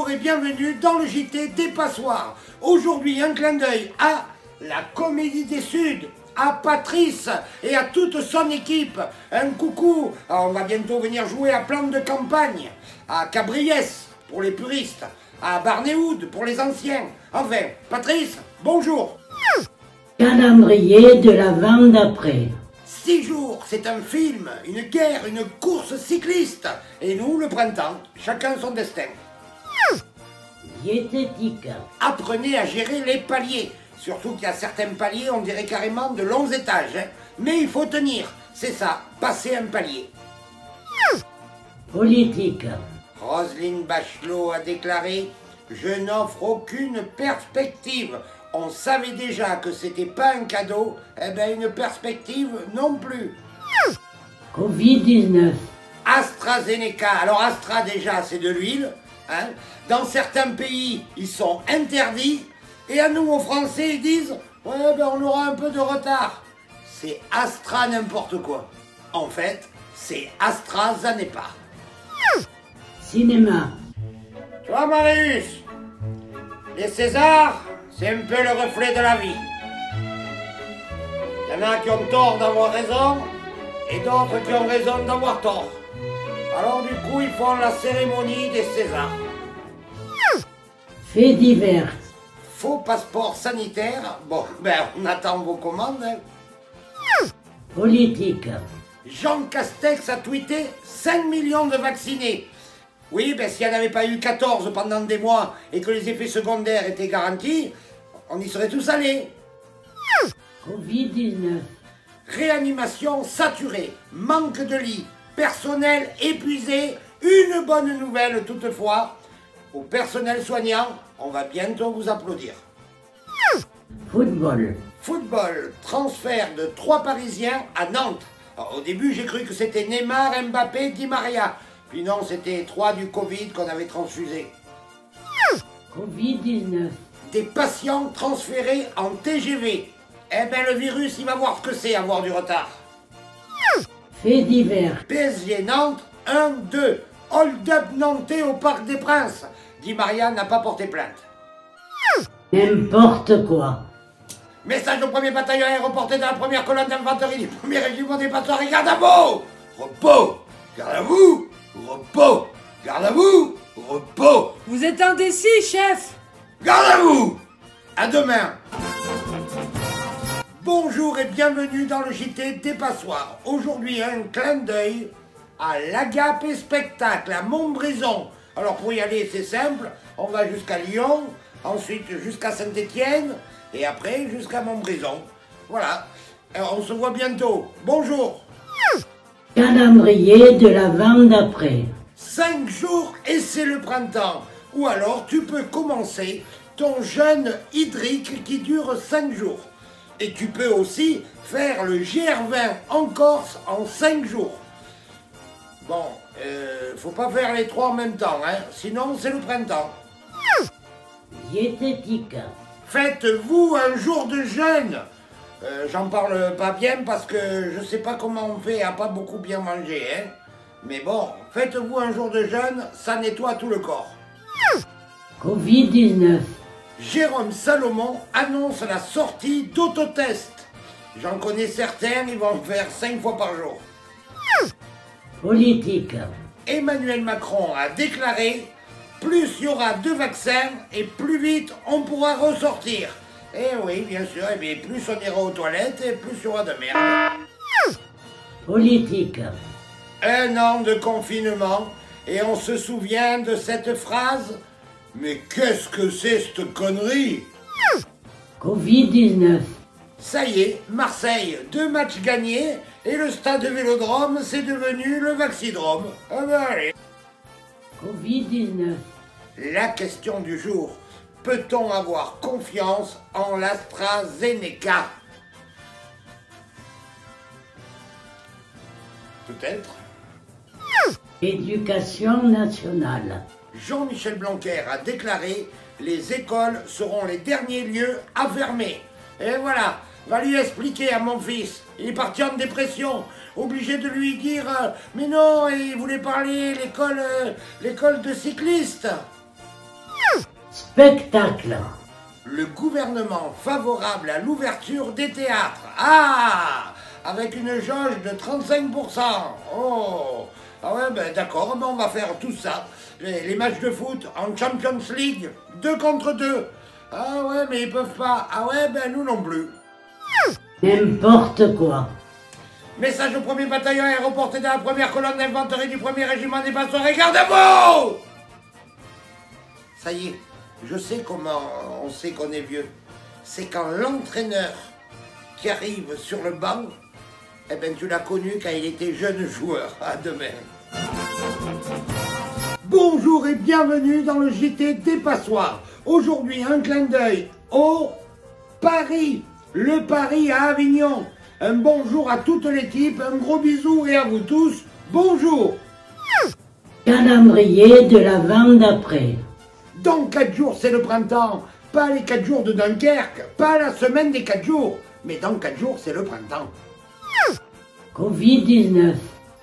Bonjour et bienvenue dans le JT des Passoires. Aujourd'hui, un clin d'œil à la Comédie des Suds, à Patrice et à toute son équipe. Un coucou, on va bientôt venir jouer à Plan de campagne, à Cabriès pour les puristes, à Barnéoud pour les anciens. Enfin, Patrice, bonjour. Calendrier de l'Avent d'après. 6 jours, c'est un film, une guerre, une course cycliste. Et nous, le printemps, chacun son destin. Diététique. Apprenez à gérer les paliers. Surtout qu'il y a certains paliers, on dirait carrément de longs étages. Mais il faut tenir. C'est ça, passer un palier. Politique. Roselyne Bachelot a déclaré « Je n'offre aucune perspective ». On savait déjà que c'était pas un cadeau, eh ben une perspective non plus. Covid-19. AstraZeneca, alors Astra déjà c'est de l'huile, hein. Dans certains pays ils sont interdits, et à nous aux Français ils disent « Ouais ben on aura un peu de retard ». C'est Astra n'importe quoi. En fait, c'est AstraZeneca. Cinéma. Tu vois Marius, les Césars, c'est un peu le reflet de la vie. Il y en a qui ont tort d'avoir raison, et d'autres qui ont raison d'avoir tort. Alors du coup, ils font la cérémonie des Césars. Faits divers. Faux passeport sanitaire, bon, ben on attend vos commandes. Hein. Politique. Jean Castex a tweeté 5 millions de vaccinés. Oui, ben s'il n'y en avait pas eu 14 pendant des mois et que les effets secondaires étaient garantis, on y serait tous allés. Covid-19. Réanimation saturée, manque de lits, personnel épuisé. Une bonne nouvelle toutefois, au personnel soignant, on va bientôt vous applaudir. Football. Football, transfert de 3 Parisiens à Nantes. Alors, au début, j'ai cru que c'était Neymar, Mbappé, Di Maria. Puis non, c'était 3 du Covid qu'on avait transfusés. Covid-19. Des patients transférés en TGV. Eh ben le virus, il va voir ce que c'est avoir du retard. Faits divers. PSG Nantes, 1-2. Hold-up nantais au Parc des Princes. Di Maria n'a pas porté plainte. N'importe quoi. Message au premier bataillon aéroporté dans la première colonne d'infanterie du premier régiment des Passoires et garde à vous. Repos. Garde à vous. Repos. Garde à vous. Repos. Vous êtes indécis, chef! Garde à vous. À demain. Bonjour et bienvenue dans le JT des Passoires. Aujourd'hui, un clin d'œil à l'Agap et Spectacle à Montbrison. Alors pour y aller, c'est simple. On va jusqu'à Lyon, ensuite jusqu'à Saint-Étienne et après jusqu'à Montbrison. Voilà. Alors, on se voit bientôt. Bonjour. Calendrier de l'Avent d'après. 5 jours et c'est le printemps. Ou alors tu peux commencer ton jeûne hydrique qui dure 5 jours. Et tu peux aussi faire le GR20 en Corse en 5 jours. Bon, faut pas faire les 3 en même temps, hein, sinon c'est le printemps. Diététique. Faites-vous un jour de jeûne. J'en parle pas bien parce que je sais pas comment on fait à pas beaucoup bien manger, hein. Mais bon, faites-vous un jour de jeûne, ça nettoie tout le corps. Covid-19. Jérôme Salomon annonce la sortie d'autotest. J'en connais certains, ils vont faire 5 fois par jour. Politique. Emmanuel Macron a déclaré « Plus il y aura de vaccins et plus vite on pourra ressortir ». Eh oui, bien sûr, et bien plus on ira aux toilettes et plus il y aura de merde. Politique. 1 an de confinement et on se souvient de cette phrase « Mais qu'est-ce que c'est cette connerie ?» Covid-19. Ça y est, Marseille, 2 matchs gagnés et le stade Vélodrome, c'est devenu le Vaccidrome. Ah ben allez. Covid-19. La question du jour, peut-on avoir confiance en l'AstraZeneca? Peut-être. Éducation nationale. Jean-Michel Blanquer a déclaré « Les écoles seront les derniers lieux à fermer ». Et voilà, va lui expliquer à mon fils. Il est parti en dépression, obligé de lui dire « Mais non, il voulait parler l'école de cyclistes ». Spectacle. Le gouvernement favorable à l'ouverture des théâtres. Ah, avec une jauge de 35%. Oh, ah ouais, ben d'accord, ben on va faire tout ça. Les matchs de foot en Champions League, 2 contre 2. Ah ouais, mais ils peuvent pas. Ah ouais, ben nous non plus. N'importe quoi. Message au premier bataillon aéroporté dans la première colonne d'infanterie du premier régiment des Passoires. Gardez-vous! Ça y est, je sais comment on sait qu'on est vieux. C'est quand l'entraîneur qui arrive sur le banc, eh ben tu l'as connu quand il était jeune joueur. À demain. Bonjour et bienvenue dans le JT des Passoires. Aujourd'hui, un clin d'œil au Paris. Le Paris à Avignon. Un bonjour à toute l'équipe, un gros bisou et à vous tous, bonjour. Calendrier de l'avant d'après. Dans 4 jours, c'est le printemps. Pas les 4 jours de Dunkerque, pas la semaine des 4 jours. Mais dans 4 jours, c'est le printemps. Covid-19.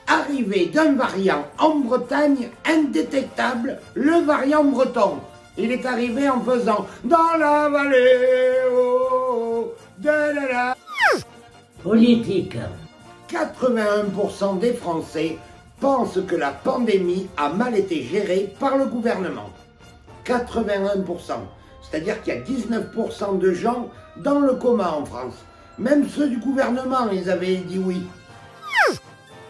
Arrivée d'un variant en Bretagne indétectable, le variant breton. Il est arrivé en faisant dans la vallée de la... Politique. 81% des Français pensent que la pandémie a mal été gérée par le gouvernement. 81%. C'est-à-dire qu'il y a 19% de gens dans le coma en France. Même ceux du gouvernement, ils avaient dit oui.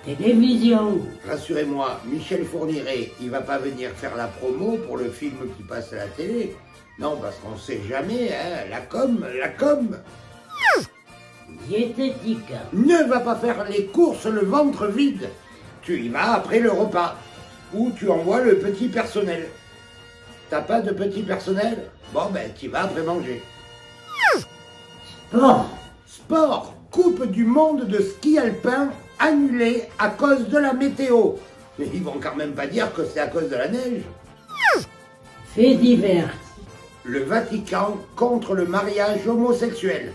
Télévision. Rassurez-moi, Michel Fourniret, il va pas venir faire la promo pour le film qui passe à la télé. Non, parce qu'on sait jamais, hein, la com. Diététique. Ne va pas faire les courses le ventre vide. Tu y vas après le repas. Ou tu envoies le petit personnel. T'as pas de petit personnel? Bon ben, tu vas après manger. Sport. Sport. Coupe du monde de ski alpin annulée à cause de la météo. Mais ils vont quand même pas dire que c'est à cause de la neige. Faits divers. Le Vatican contre le mariage homosexuel.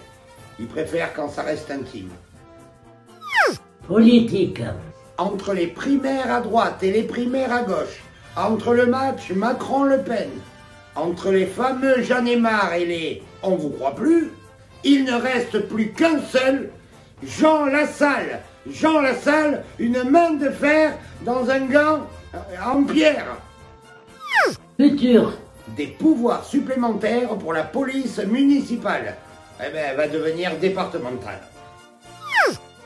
Ils préfèrent quand ça reste intime. Politique. Entre les primaires à droite et les primaires à gauche, entre le match Macron-Le Pen, entre les fameux Jeanne Aymar et les « on vous croit plus », il ne reste plus qu'un seul, Jean Lassalle. Jean Lassalle, une main de fer dans un gant en pierre. Futur. Des pouvoirs supplémentaires pour la police municipale. Eh bien, elle va devenir départementale.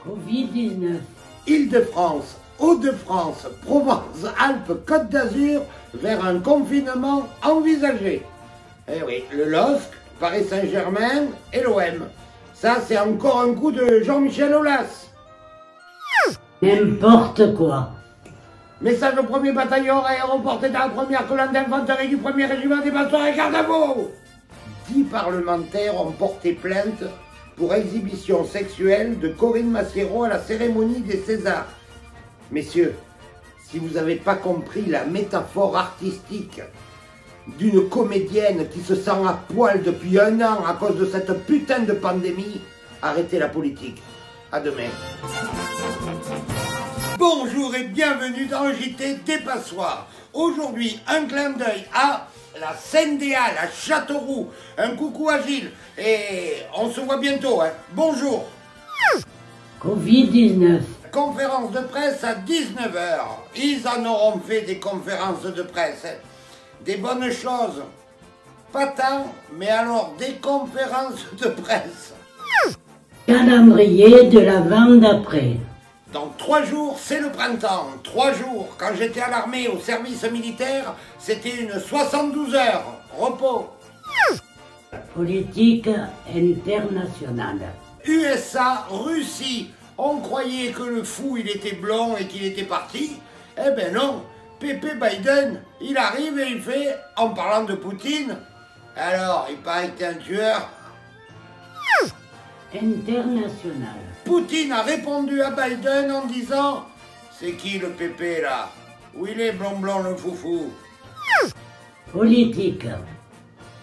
Covid-19. Île-de-France, Hauts-de-France, Provence, Alpes, Côte d'Azur, vers un confinement envisagé. Eh oui, le LOSC, Paris Saint-Germain et l'OM. Ça, c'est encore un coup de Jean-Michel Aulas. N'importe quoi. Message au premier bataillon aéroporté dans la première colonne d'infanterie du premier régiment des Passoires et Gardez-vous. 10 parlementaires ont porté plainte pour exhibition sexuelle de Corinne Massiero à la cérémonie des Césars. Messieurs, si vous n'avez pas compris la métaphore artistique d'une comédienne qui se sent à poil depuis 1 an à cause de cette putain de pandémie, arrêtez la politique. À demain. Bonjour et bienvenue dans le JT des Passoires. Aujourd'hui, un clin d'œil à la Scène des Halles à Châteauroux. Un coucou à Gilles. Et on se voit bientôt. Hein. Bonjour. Covid-19. Conférence de presse à 19h. Ils en auront fait des conférences de presse. Hein. Des bonnes choses. Pas tant, mais alors des conférences de presse. Calendrier de l'avant d'après. Dans 3 jours, c'est le printemps. 3 jours. Quand j'étais à l'armée au service militaire, c'était une 72 heures. Repos. Politique internationale. USA, Russie. On croyait que le fou, il était blond et qu'il était parti. Eh ben non. Pépé Biden, il arrive et il fait, en parlant de Poutine, alors, il paraît que t'es un tueur. Internationale. Poutine a répondu à Biden en disant « C'est qui le pépé là? Où il est blond le foufou ?» Politique.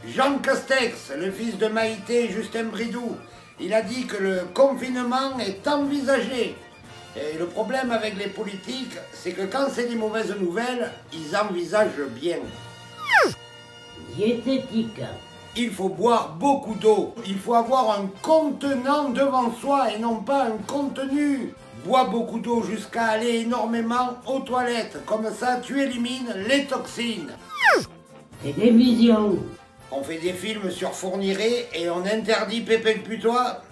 Jean Castex, le fils de Maïté et Justin Bridou, il a dit que le confinement est envisagé. Et le problème avec les politiques, c'est que quand c'est des mauvaises nouvelles, ils envisagent bien. Diététique. Il faut boire beaucoup d'eau. Il faut avoir un contenant devant soi et non pas un contenu. Bois beaucoup d'eau jusqu'à aller énormément aux toilettes. Comme ça, tu élimines les toxines. Télévision. On fait des films sur Fourniret et on interdit Pépé le putois.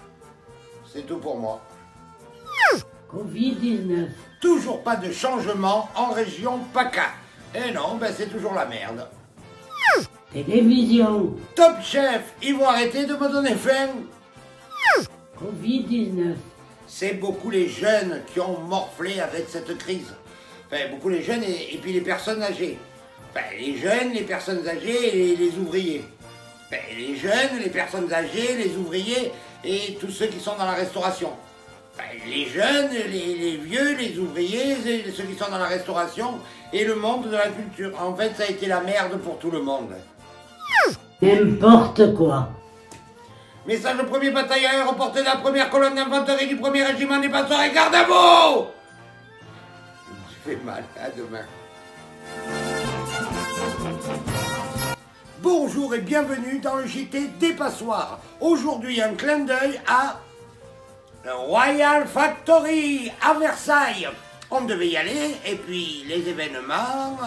C'est tout pour moi. Covid-19. Toujours pas de changement en région PACA. Et non, ben c'est toujours la merde. Télévision. Top Chef, ils vont arrêter de me donner faim. Covid-19. C'est beaucoup les jeunes qui ont morflé avec cette crise. Enfin, beaucoup les jeunes et puis les personnes âgées. Enfin, les jeunes, les personnes âgées et les ouvriers. Enfin, les jeunes, les personnes âgées, les ouvriers et tous ceux qui sont dans la restauration. Enfin, les jeunes, les vieux, les ouvriers, et ceux qui sont dans la restauration et le monde de la culture. En fait, ça a été la merde pour tout le monde. N'importe quoi. Message au premier bataillon aéroporté de la première colonne d'infanterie du premier régiment des Passoires et garde à vous. Je fais mal, à demain. Bonjour et bienvenue dans le JT des Passoires. Aujourd'hui, un clin d'œil à Royal Factory à Versailles. On devait y aller et puis les événements.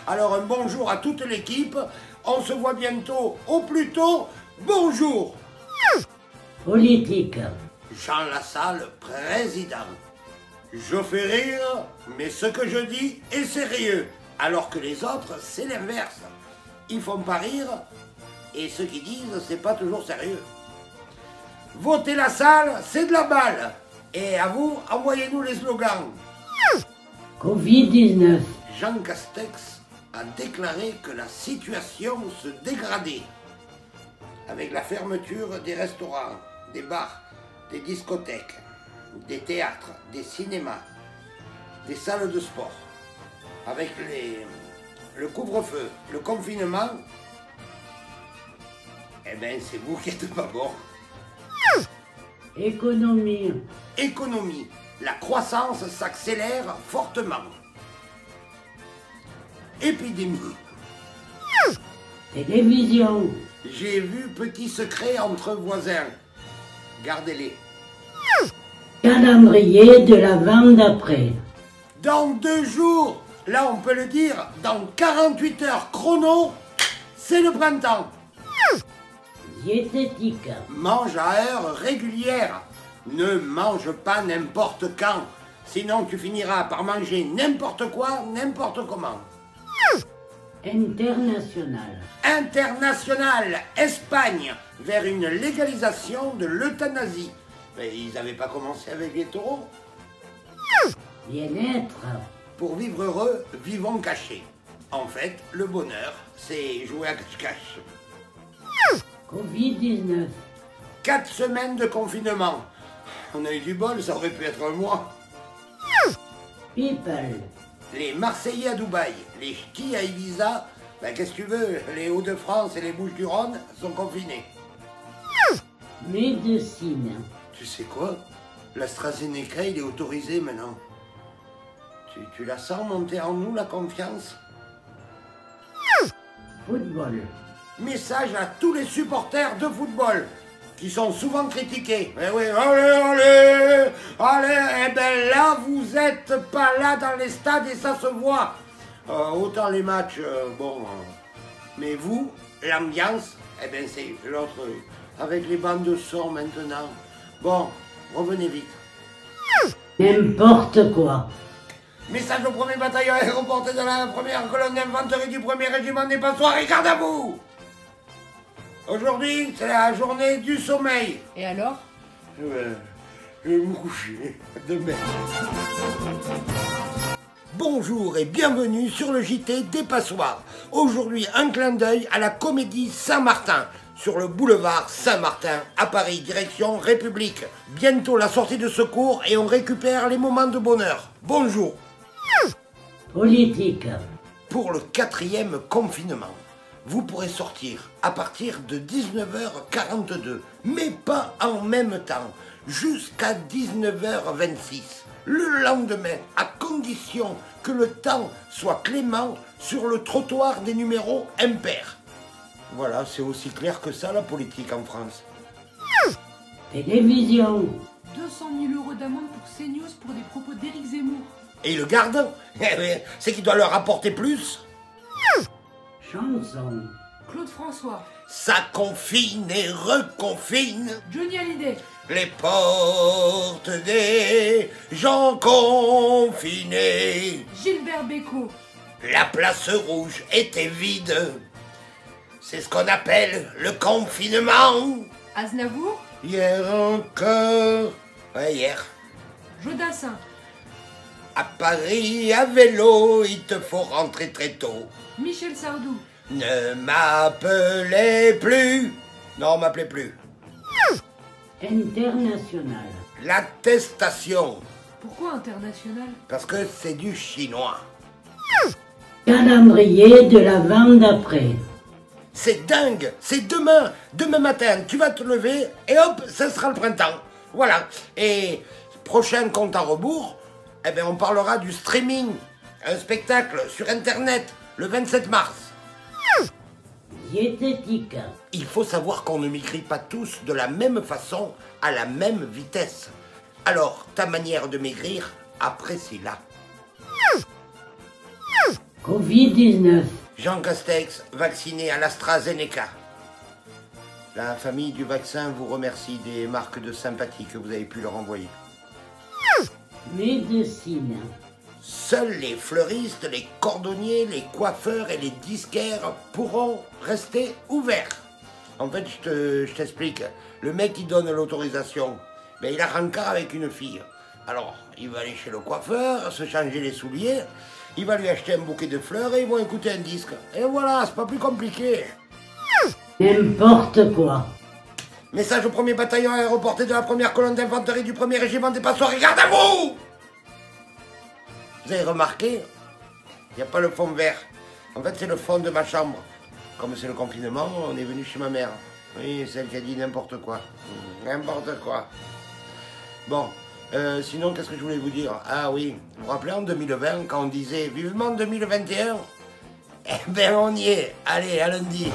Alors un bonjour à toute l'équipe. On se voit bientôt au plus tôt. Bonjour. Politique. Jean Lassalle, président. Je fais rire, mais ce que je dis est sérieux. Alors que les autres, c'est l'inverse. Ils font pas rire, et ceux qui disent, c'est pas toujours sérieux. Votez Lassalle, c'est de la balle. Et à vous, envoyez-nous les slogans. Covid-19. Jean Castex a déclaré que la situation se dégradait. Avec la fermeture des restaurants, des bars, des discothèques, des théâtres, des cinémas, des salles de sport, avec le couvre-feu, le confinement, eh bien c'est vous qui êtes pas bon. Économie. Économie, la croissance s'accélère fortement. Épidémie. Télévision. J'ai vu petit secret entre voisins. Gardez-les. Calendrier de l'avant d'après. Dans 2 jours, là on peut le dire, dans 48 heures chrono, c'est le printemps. Diététique. Mange à heure régulière. Ne mange pas n'importe quand. Sinon tu finiras par manger n'importe quoi, n'importe comment. International. International, Espagne, vers une légalisation de l'euthanasie. Mais ils n'avaient pas commencé avec les taureaux. Bien-être. Pour vivre heureux, vivons cachés. En fait, le bonheur, c'est jouer à cache-cache. Covid-19. 4 semaines de confinement. On a eu du bol, ça aurait pu être un mois. People. Les Marseillais à Dubaï, les Ch'tis à Ibiza, ben qu'est-ce que tu veux, les Hauts-de-France et les Bouches-du-Rhône sont confinés. Médecine. Tu sais quoi? L'AstraZeneca, il est autorisé maintenant. Tu la sens monter en nous, la confiance? Football. Message à tous les supporters de football, qui sont souvent critiqués. Eh oui, allez, eh ben là, vous êtes pas là dans les stades et ça se voit. Autant les matchs, mais vous, l'ambiance, eh ben c'est l'autre, avec les bandes de son maintenant. Bon, revenez vite. N'importe quoi. Message au premier bataillon aéroporté de la première colonne d'infanterie du premier régiment des Passoires et garde à vous. Aujourd'hui, c'est la journée du sommeil. Et alors? Je vais me coucher. Demain. Bonjour et bienvenue sur le JT des Passoires. Aujourd'hui, un clin d'œil à la Comédie Saint-Martin, sur le boulevard Saint-Martin, à Paris, direction République. Bientôt la sortie de secours et on récupère les moments de bonheur. Bonjour. Politique. Pour le 4e confinement, vous pourrez sortir à partir de 19h42, mais pas en même temps, jusqu'à 19h26. Le lendemain, à condition que le temps soit clément sur le trottoir des numéros impairs. Voilà, c'est aussi clair que ça la politique en France. Télévision. 200 000 € d'amende pour CNews pour des propos d'Éric Zemmour. Et il le garde. C'est qu'il doit leur apporter plus. Chanson. Claude François. Ça confine et reconfine Johnny Hallyday. les portes des gens confinés. Gilbert Bécaud. La place rouge était vide. C'est ce qu'on appelle le confinement. Aznavour. Hier encore. Ouais, hier. Jodassin. À Paris, à vélo, il te faut rentrer très tôt. Michel Sardou. Ne m'appelez plus. Non, m'appelez plus. International. L'attestation. Pourquoi international? Parce que c'est du chinois. Calendrier de l'avant d'après. C'est dingue. C'est demain. Demain matin, tu vas te lever et hop, ça sera le printemps. Voilà. Et prochain compte à rebours, eh bien, on parlera du streaming. Un spectacle sur Internet le 27 mars. Diététique. Il faut savoir qu'on ne maigrit pas tous de la même façon, à la même vitesse. Alors, ta manière de maigrir, apprécie-la. Covid-19. Jean Castex, vacciné à l'AstraZeneca. La famille du vaccin vous remercie des marques de sympathie que vous avez pu leur envoyer. Médecine. Seuls les fleuristes, les cordonniers, les coiffeurs et les disquaires pourront rester ouverts. En fait, je t'explique. Le mec qui donne l'autorisation, ben, il a rencard avec une fille. Alors, il va aller chez le coiffeur, se changer les souliers, il va lui acheter un bouquet de fleurs et ils vont écouter un disque. Et voilà, c'est pas plus compliqué. N'importe quoi. Message au premier bataillon aéroporté de la première colonne d'infanterie du premier régiment des passoires, garde à vous! Vous avez remarqué, il n'y a pas le fond vert. En fait, c'est le fond de ma chambre. Comme c'est le confinement, on est venu chez ma mère. Oui, celle qui a dit n'importe quoi. N'importe quoi. Bon, sinon, qu'est-ce que je voulais vous dire? Ah oui, vous vous rappelez en 2020, quand on disait vivement 2021? Eh ben, on y est. Allez, à lundi.